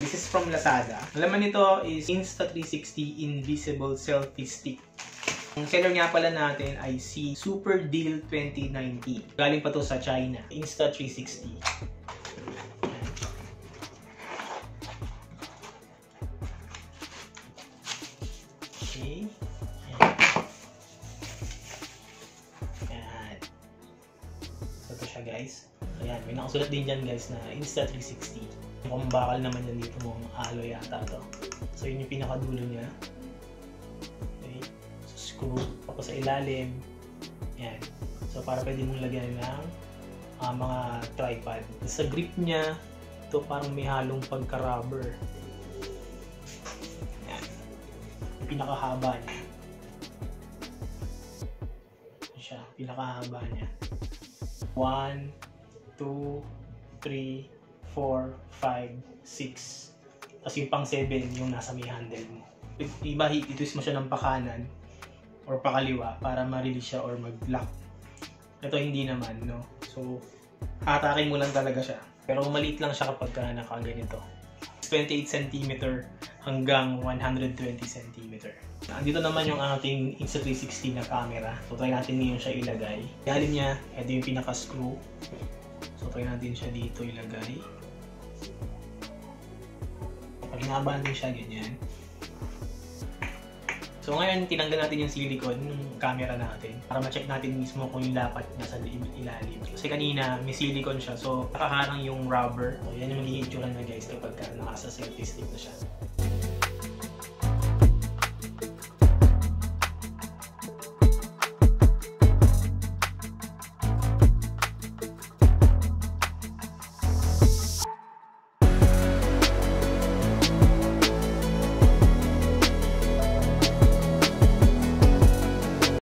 This is from Lazada. Ang laman nito is Insta360 Invisible Selfie Stick. Ang seller nga pala natin ay si Super Deal 2019. Galing pa to sa China. Insta360. Okay. Ayan. So ito siya guys. Ayan, may nakasulat din dyan guys na Insta360. Mukhang bakal naman yan dito, mukhang alloy yata to. So yun yung pinakadulo niya. Okay. So screw. Tapos sa ilalim. Ayan. So para pwede mong lagyan ng mga tripod. Sa grip niya, ito parang may halong pagka-rubber. Ayan. Yung pinakahaba niya. Ito siya. Pinakahaba niya. 1, 2, 3, 4, 5, 6. Tapos yung pang 7 yung nasa may handle mo. Iba, itwist mo siya ng pakanan or pakaliwa para ma-release siya or mag-lock. Ito hindi naman, no? So, hatakin mo lang talaga siya. Pero maliit lang siya kapag nakaganito. 28 cm hanggang 120 cm. Andito naman yung ating Insta360 na camera. So, try natin ngayon siya ilagay. Ilalim niya, ito yung pinaka-screw. So, try natin siya dito ilagay. Pag hinabahan din siya, ganyan. So, ngayon, tinanggal natin yung silicone, yung camera natin, para ma-check natin mismo kung yung dapat nasa ilalim. Kasi kanina, may silicone siya, so nakaharang yung rubber. So, yan yung magiging itsura na guys kapag nasa selfie stick na siya.